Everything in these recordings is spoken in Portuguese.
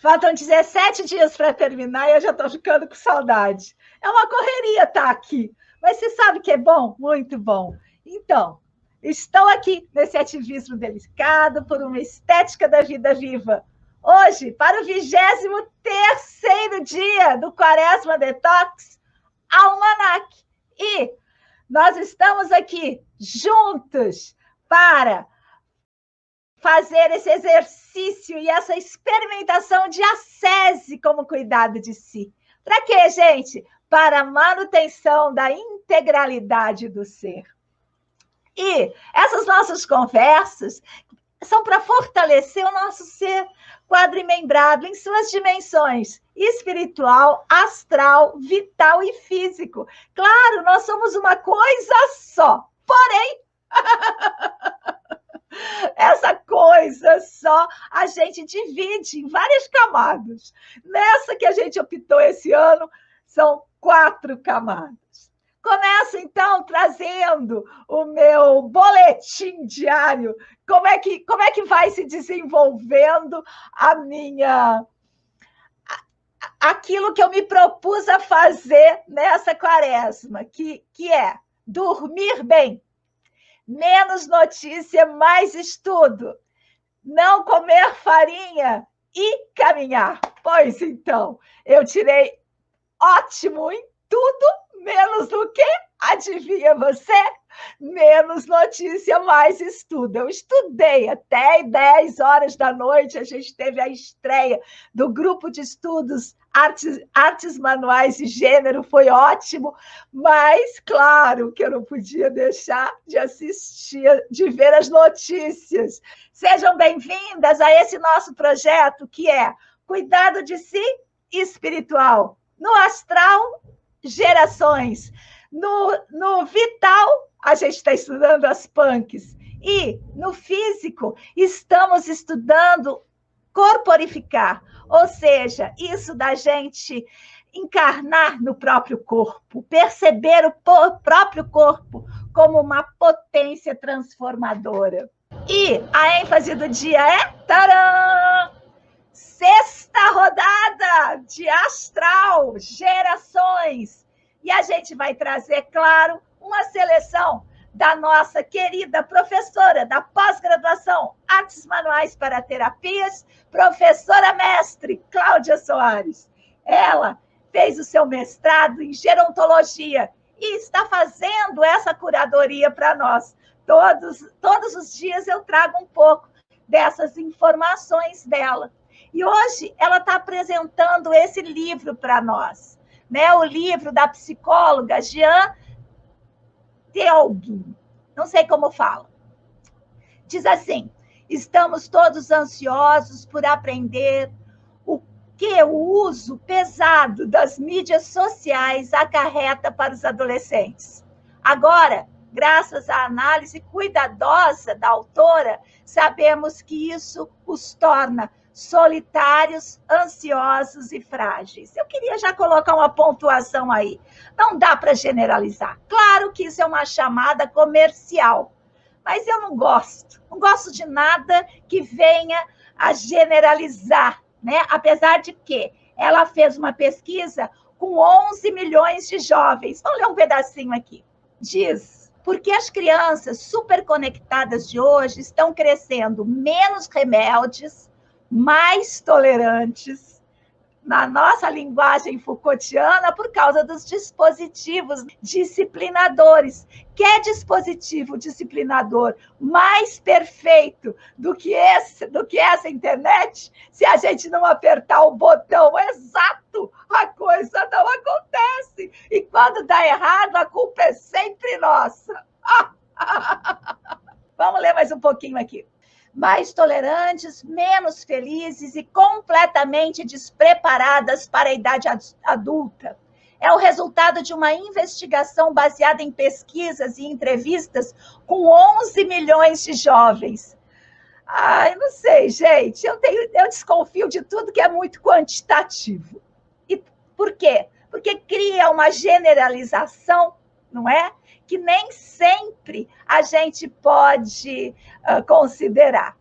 Faltam 17 dias para terminar e eu já estou ficando com saudade. É uma correria estar aqui, mas você sabe que é bom? Muito bom. Então, estou aqui nesse ativismo delicado por uma estética da vida viva. Hoje, para o 23º dia do Quaresma Detox Almanac. E nós estamos aqui juntos para fazer esse exercício e essa experimentação de ascese como cuidado de si. Para quê, gente? Para a manutenção da integralidade do ser. E essas nossas conversas são para fortalecer o nosso ser quadrimembrado em suas dimensões espiritual, astral, vital e físico. Claro, nós somos uma coisa só, porém, essa coisa só a gente divide em várias camadas. Nessa que a gente optou esse ano, são 4 camadas. Começo, então, trazendo o meu boletim diário. Como é que vai se desenvolvendo aquilo que eu me propus a fazer nessa quaresma, que é dormir bem, menos notícia, mais estudo, não comer farinha e caminhar. Pois então, eu tirei ótimo em tudo, menos o quê? Adivinha você? Menos notícia, mais estudo. Eu estudei até 10 horas da noite, a gente teve a estreia do grupo de estudos Artes Manuais e Gênero, foi ótimo, mas claro que eu não podia deixar de assistir, de ver as notícias. Sejam bem-vindas a esse nosso projeto, que é Cuidado de Si Espiritual. No astral, gerações. No vital, a gente está estudando as punks. E no físico, estamos estudando corporificar. Ou seja, isso da gente encarnar no próprio corpo, perceber o próprio corpo como uma potência transformadora. E a ênfase do dia é... Tcharam! 6ª rodada de astral, gerações. E a gente vai trazer, claro, uma seleção da nossa querida professora da pós-graduação Artes Manuais para Terapias, professora mestre Cláudia Soares. Ela fez o seu mestrado em gerontologia e está fazendo essa curadoria para nós. Todos os dias eu trago um pouco dessas informações dela. E hoje ela está apresentando esse livro para nós, né? O livro da psicóloga Jean Teolguin, não sei como fala. Diz assim: estamos todos ansiosos por aprender o que o uso pesado das mídias sociais acarreta para os adolescentes. Agora, graças à análise cuidadosa da autora, sabemos que isso os torna solitários, ansiosos e frágeis. Eu queria já colocar uma pontuação aí. Não dá para generalizar. Claro que isso é uma chamada comercial, mas eu não gosto de nada que venha a generalizar, né? Apesar de que ela fez uma pesquisa com 11 milhões de jovens. Vamos ler um pedacinho aqui. Diz: porque as crianças superconectadas de hoje estão crescendo menos rebeldes, mais tolerantes, na nossa linguagem Foucaultiana, por causa dos dispositivos disciplinadores. Que dispositivo disciplinador mais perfeito do que essa internet? Se a gente não apertar o botão exato, a coisa não acontece. E quando dá errado, a culpa é sempre nossa. Vamos ler mais um pouquinho aqui. Mais tolerantes, menos felizes e completamente despreparadas para a idade adulta. É o resultado de uma investigação baseada em pesquisas e entrevistas com 11 milhões de jovens. Ai, não sei, gente, eu desconfio de tudo que é muito quantitativo. E por quê? Porque cria uma generalização, não é? Que nem sempre a gente pode considerar.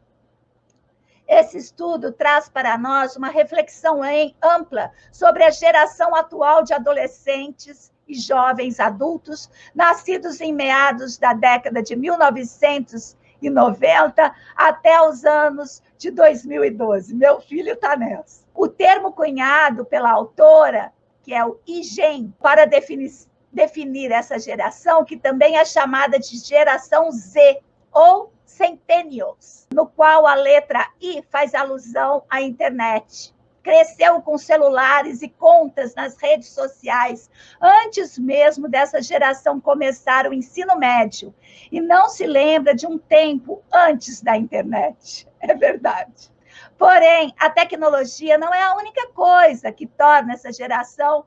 Esse estudo traz para nós uma reflexão ampla sobre a geração atual de adolescentes e jovens adultos, nascidos em meados da década de 1990 até os anos de 2012. Meu filho está nessa. O termo cunhado pela autora, que é o IGEM, para definir essa geração, que também é chamada de geração Z, ou Centennials, no qual a letra I faz alusão à internet. Cresceu com celulares e contas nas redes sociais antes mesmo dessa geração começar o ensino médio e não se lembra de um tempo antes da internet. É verdade. Porém, a tecnologia não é a única coisa que torna essa geração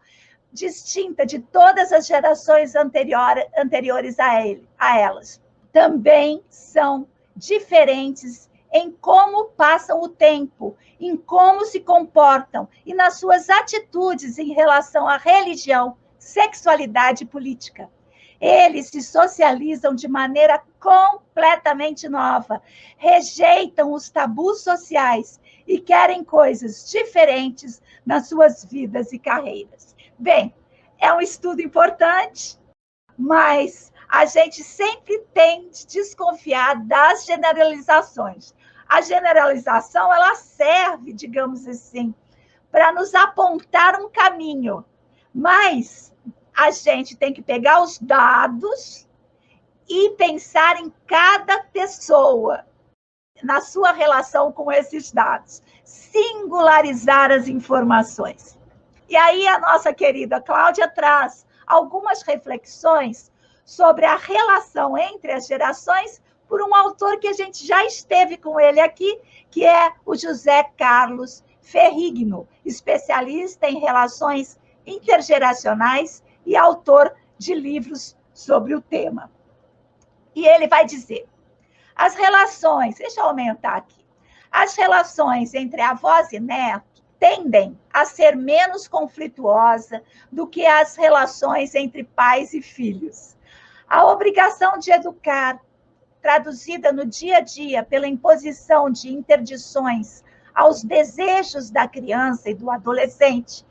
distinta de todas as gerações anteriores a elas. Também são diferentes em como passam o tempo, em como se comportam e nas suas atitudes em relação à religião, sexualidade e política. Eles se socializam de maneira completamente nova, rejeitam os tabus sociais e querem coisas diferentes nas suas vidas e carreiras. Bem, é um estudo importante, mas a gente sempre tem de desconfiar das generalizações. A generalização, ela serve, digamos assim, para nos apontar um caminho, mas a gente tem que pegar os dados e pensar em cada pessoa, na sua relação com esses dados, singularizar as informações. E aí a nossa querida Cláudia traz algumas reflexões sobre a relação entre as gerações por um autor que a gente já esteve com ele aqui, que é o José Carlos Ferrigno, especialista em relações intergeracionais e autor de livros sobre o tema. E ele vai dizer, as relações, deixa eu aumentar aqui, as relações entre avós e netos tendem a ser menos conflituosas do que as relações entre pais e filhos. A obrigação de educar, traduzida no dia a dia pela imposição de interdições aos desejos da criança e do adolescente,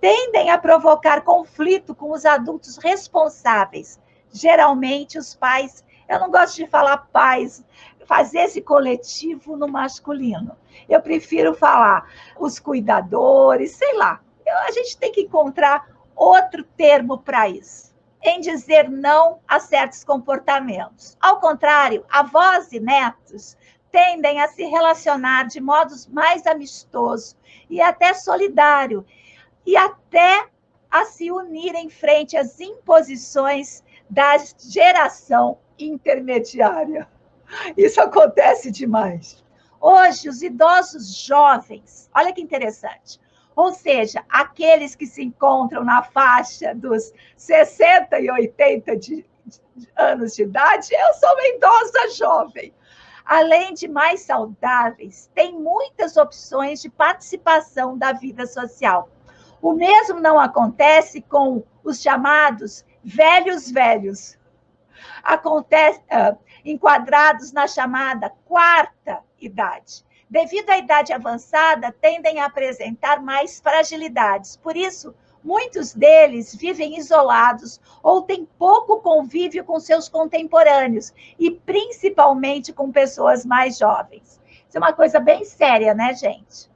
tendem a provocar conflito com os adultos responsáveis, geralmente os pais. Eu não gosto de falar pais, fazer esse coletivo no masculino. Eu prefiro falar os cuidadores, sei lá. A gente tem que encontrar outro termo para isso, em dizer não a certos comportamentos. Ao contrário, avós e netos tendem a se relacionar de modos mais amistoso e até solidário, e até a se unir em frente às imposições da geração intermediária. Isso acontece demais. Hoje, os idosos jovens, olha que interessante, ou seja, aqueles que se encontram na faixa dos 60 e 80 anos de idade, eu sou uma idosa jovem. Além de mais saudáveis, têm muitas opções de participação da vida social. O mesmo não acontece com os chamados velhos, enquadrados na chamada quarta idade. Devido à idade avançada, tendem a apresentar mais fragilidades. Por isso, muitos deles vivem isolados ou têm pouco convívio com seus contemporâneos e principalmente com pessoas mais jovens. Isso é uma coisa bem séria, né, gente?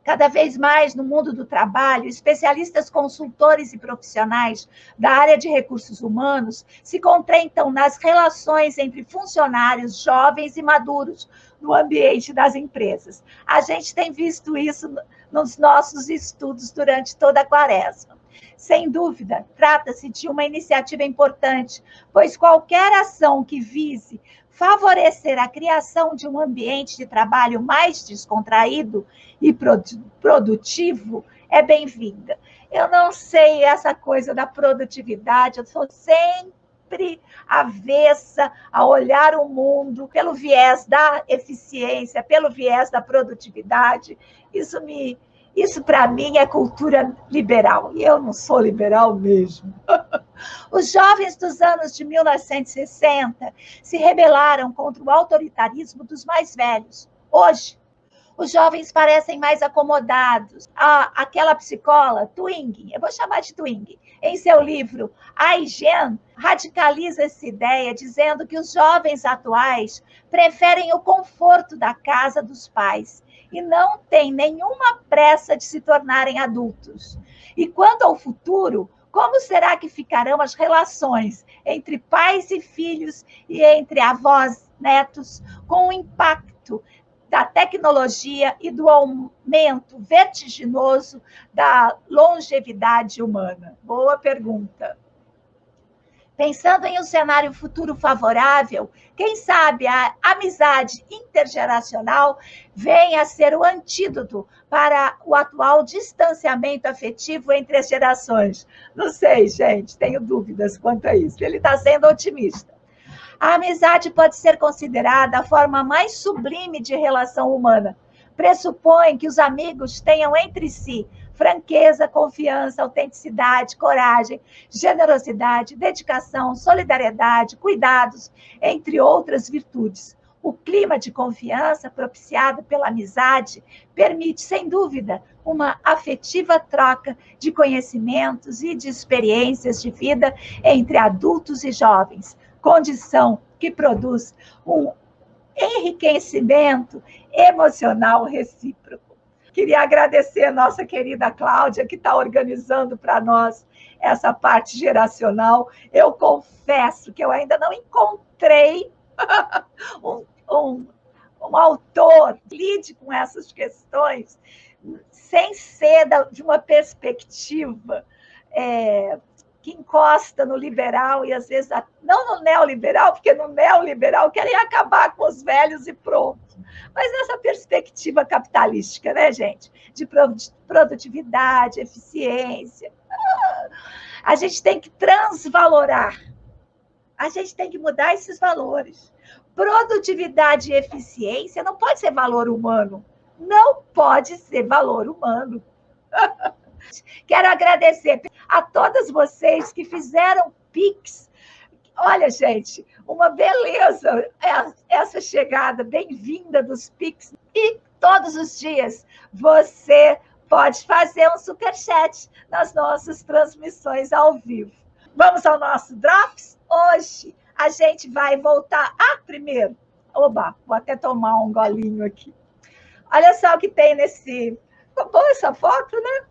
Cada vez mais no mundo do trabalho, especialistas, consultores e profissionais da área de recursos humanos se concentram nas relações entre funcionários jovens e maduros no ambiente das empresas. A gente tem visto isso nos nossos estudos durante toda a quaresma. Sem dúvida, trata-se de uma iniciativa importante, pois qualquer ação que vise favorecer a criação de um ambiente de trabalho mais descontraído e produtivo é bem-vinda. Eu não sei essa coisa da produtividade, eu sou sempre avessa a olhar o mundo pelo viés da eficiência, pelo viés da produtividade. Isso para mim é cultura liberal, e eu não sou liberal mesmo. Os jovens dos anos de 1960 se rebelaram contra o autoritarismo dos mais velhos. Hoje, Os jovens parecem mais acomodados. Aquela psicóloga, Twing, eu vou chamar de Twing, em seu livro A Higiene, radicaliza essa ideia, dizendo que os jovens atuais preferem o conforto da casa dos pais e não têm nenhuma pressa de se tornarem adultos. E quanto ao futuro, como será que ficarão as relações entre pais e filhos e entre avós, netos, com o impacto da tecnologia e do aumento vertiginoso da longevidade humana? Boa pergunta. Pensando em um cenário futuro favorável, quem sabe a amizade intergeracional venha a ser o antídoto para o atual distanciamento afetivo entre as gerações. Não sei, gente, tenho dúvidas quanto a isso. Ele está sendo otimista. A amizade pode ser considerada a forma mais sublime de relação humana. Pressupõe que os amigos tenham entre si franqueza, confiança, autenticidade, coragem, generosidade, dedicação, solidariedade, cuidados, entre outras virtudes. O clima de confiança propiciado pela amizade permite, sem dúvida, uma afetiva troca de conhecimentos e de experiências de vida entre adultos e jovens, condição que produz um enriquecimento emocional recíproco. Queria agradecer a nossa querida Cláudia, que está organizando para nós essa parte geracional. Eu confesso que eu ainda não encontrei um autor que lide com essas questões sem ser de uma perspectiva que encosta no liberal e, às vezes, não no neoliberal, porque no neoliberal querem acabar com os velhos e pronto. Mas nessa perspectiva capitalística, né, gente? De produtividade, eficiência. A gente tem que transvalorar. A gente tem que mudar esses valores. Produtividade e eficiência não pode ser valor humano. Não pode ser valor humano. Quero agradecer a todas vocês que fizeram Pix. Olha, gente, uma beleza essa chegada, bem-vinda dos Pix. E todos os dias você pode fazer um superchat nas nossas transmissões ao vivo. Vamos ao nosso Drops? Hoje a gente vai voltar... primeiro, vou até tomar um golinho aqui. Olha só o que tem nesse... Ficou boa essa foto, né?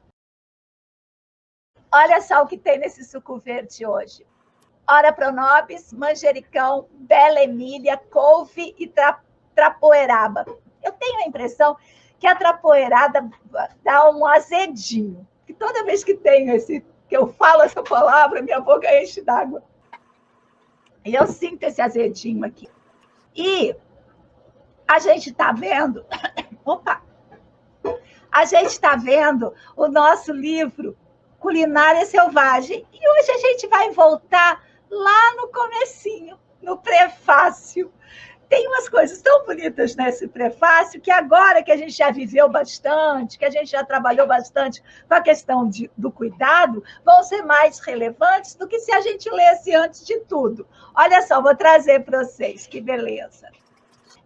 Olha só o que tem nesse suco verde hoje. Ora pronobis, manjericão, bela emília, couve e trapoeraba. Eu tenho a impressão que a trapoerada dá um azedinho. E toda vez que eu falo essa palavra, minha boca enche d'água. E eu sinto esse azedinho aqui. E a gente está vendo... Opa! A gente está vendo o nosso livro Culinária Selvagem. E hoje a gente vai voltar lá no comecinho, no prefácio. Tem umas coisas tão bonitas nesse prefácio que agora que a gente já viveu bastante, que a gente já trabalhou bastante com a questão do cuidado, vão ser mais relevantes do que se a gente lesse antes de tudo. Olha só, vou trazer para vocês, que beleza.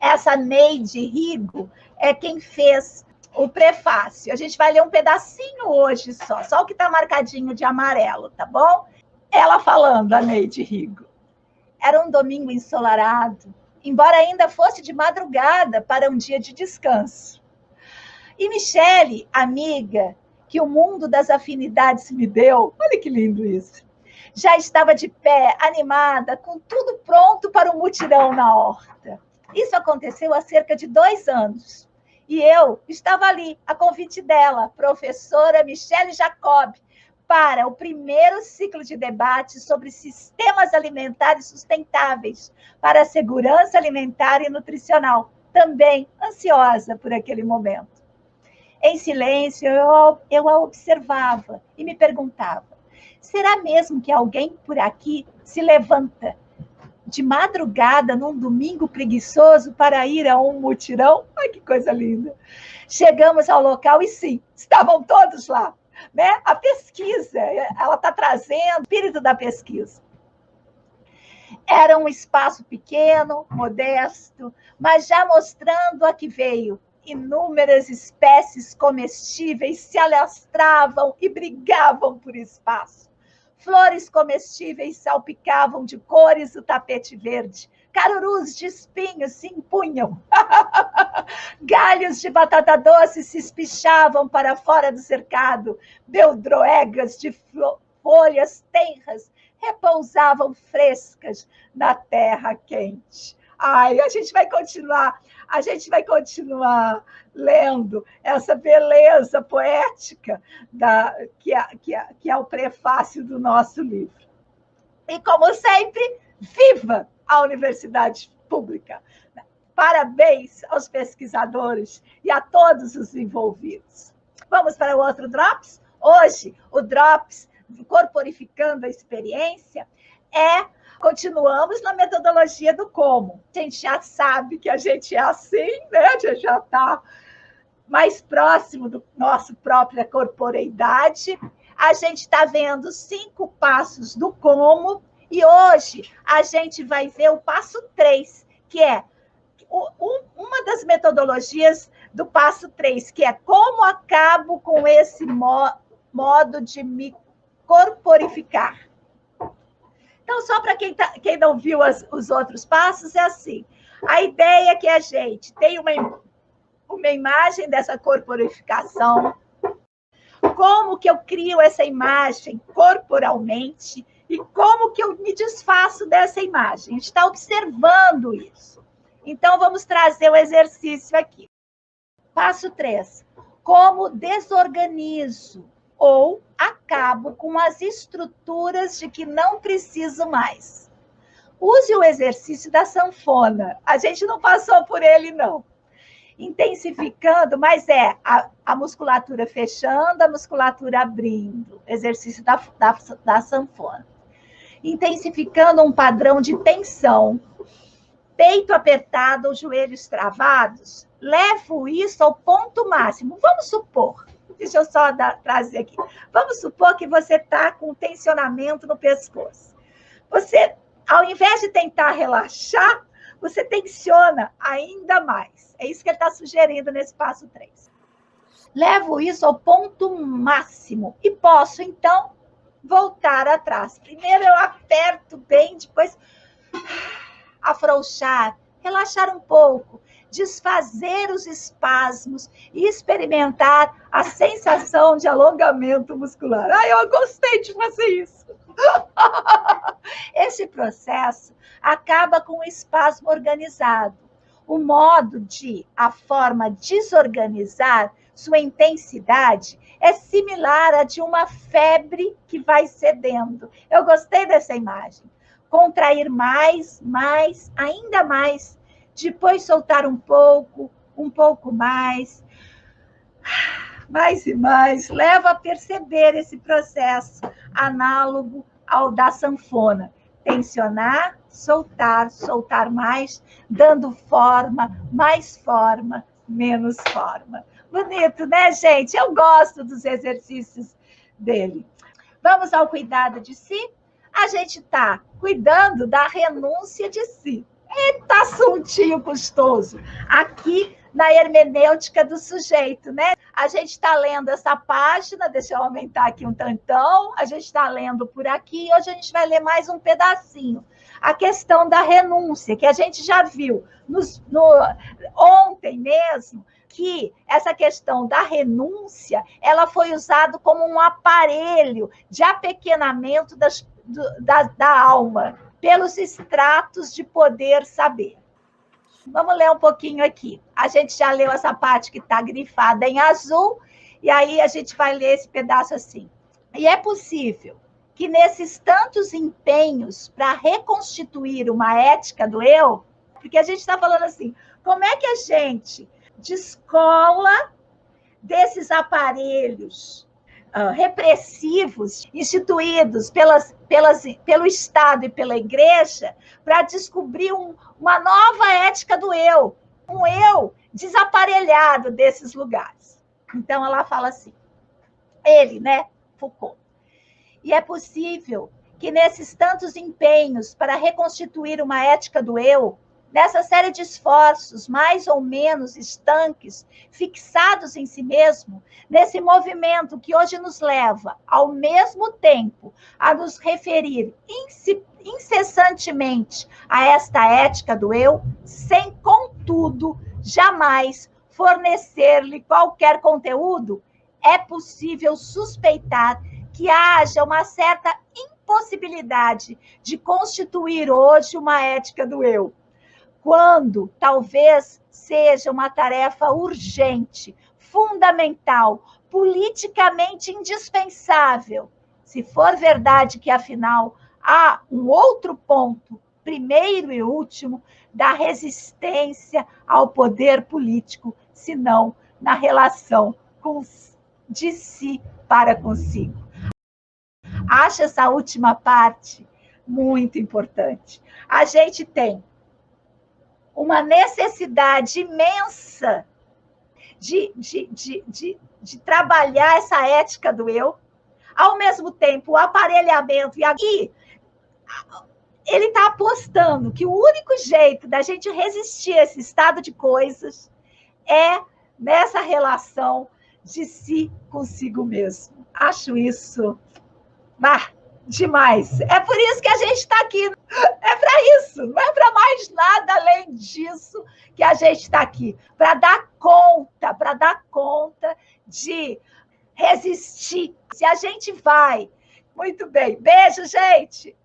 Essa Neide Rigo é quem fez o prefácio. A gente vai ler um pedacinho hoje só o que está marcadinho de amarelo, tá bom? Ela falando, a Neide Rigo. Era um domingo ensolarado, embora ainda fosse de madrugada para um dia de descanso. E Michele, amiga, que o mundo das afinidades me deu, olha que lindo isso, já estava de pé, animada, com tudo pronto para o mutirão na horta. Isso aconteceu há cerca de 2 anos. E eu estava ali, a convite dela, professora Michele Jacob, para o primeiro ciclo de debate sobre sistemas alimentares sustentáveis para a segurança alimentar e nutricional, também ansiosa por aquele momento. Em silêncio, eu a observava e me perguntava, será mesmo que alguém por aqui se levanta de madrugada, num domingo preguiçoso, para ir a um mutirão? Ai, que coisa linda! Chegamos ao local e sim, estavam todos lá. Né? A pesquisa, ela está trazendo o espírito da pesquisa. Era um espaço pequeno, modesto, mas já mostrando a que veio, inúmeras espécies comestíveis se alastravam e brigavam por espaço. Flores comestíveis salpicavam de cores o tapete verde. Carurus de espinhos se impunham. Galhos de batata doce se espichavam para fora do cercado. Beldroegas de folhas tenras repousavam frescas na terra quente. Ai, a gente vai continuar lendo essa beleza poética que é o prefácio do nosso livro. E, como sempre, viva a Universidade Pública! Parabéns aos pesquisadores e a todos os envolvidos. Vamos para o outro Drops? Hoje, o Drops, corporificando a experiência, continuamos na metodologia do como. A gente já sabe que a gente é assim, né? A gente já está mais próximo da nossa própria corporeidade. A gente está vendo 5 passos do como, e hoje a gente vai ver o passo 3, que é uma das metodologias do passo 3, que é como acabo com esse modo de me corporificar. Então, só para quem não viu os outros passos, é assim. A ideia é que a gente tem uma imagem dessa corporificação, como que eu crio essa imagem corporalmente e como que eu me desfaço dessa imagem. A gente está observando isso. Então, vamos trazer o exercício aqui. Passo 3. Como desorganizo ou acabo com as estruturas de que não preciso mais. Use o exercício da sanfona. A gente não passou por ele, não. Intensificando, mas a musculatura fechando, a musculatura abrindo. Exercício da sanfona. Intensificando um padrão de tensão. Peito apertado ou joelhos travados. Levo isso ao ponto máximo. Vamos supor... Deixa eu só trazer aqui. Vamos supor que você está com tensionamento no pescoço. Você, ao invés de tentar relaxar, você tensiona ainda mais. É isso que ele está sugerindo nesse passo 3. Levo isso ao ponto máximo e posso, então, voltar atrás. Primeiro eu aperto bem, depois afrouxar, relaxar um pouco, desfazer os espasmos e experimentar a sensação de alongamento muscular. Eu gostei de fazer isso. Esse processo acaba com o espasmo organizado. O modo de a forma desorganizar sua intensidade é similar à de uma febre que vai cedendo. Eu gostei dessa imagem. Contrair mais, ainda mais, depois soltar um pouco mais e mais, leva a perceber esse processo análogo ao da sanfona. Tensionar, soltar mais, dando forma, mais forma, menos forma. Bonito, né, gente? Eu gosto dos exercícios dele. Vamos ao cuidado de si? A gente está cuidando da renúncia de si. Eita, assuntinho custoso. Aqui na hermenêutica do sujeito, né? A gente está lendo essa página, deixa eu aumentar aqui um tantão, a gente está lendo por aqui, e hoje a gente vai ler mais um pedacinho. A questão da renúncia, que a gente já viu ontem mesmo, que essa questão da renúncia, ela foi usada como um aparelho de apequenamento da alma, pelos estratos de poder saber. Vamos ler um pouquinho aqui. A gente já leu essa parte que está grifada em azul, e aí a gente vai ler esse pedaço assim. E é possível que nesses tantos empenhos para reconstituir uma ética do eu, porque a gente está falando assim, como é que a gente descola desses aparelhos repressivos instituídos pelo Estado e pela Igreja para descobrir uma nova ética do eu, um eu desaparelhado desses lugares. Então, ela fala assim, ele, né, Foucault, e é possível que nesses tantos empenhos para reconstituir uma ética do eu, nessa série de esforços mais ou menos estanques, fixados em si mesmo, nesse movimento que hoje nos leva, ao mesmo tempo, a nos referir incessantemente a esta ética do eu, sem, contudo, jamais fornecer-lhe qualquer conteúdo, é possível suspeitar que haja uma certa impossibilidade de constituir hoje uma ética do eu, quando talvez seja uma tarefa urgente, fundamental, politicamente indispensável, se for verdade que, afinal, há um outro ponto, primeiro e último, da resistência ao poder político, senão na relação de si para consigo. Acho essa última parte muito importante. A gente tem uma necessidade imensa de trabalhar essa ética do eu, ao mesmo tempo o aparelhamento, e aqui ele está apostando que o único jeito da gente resistir a esse estado de coisas é nessa relação de si consigo mesmo. Acho isso demais. É por isso que a gente está aqui. É para isso, não é para mais nada além disso que a gente está aqui. Para dar conta de resistir. Se a gente vai. Muito bem. Beijo, gente!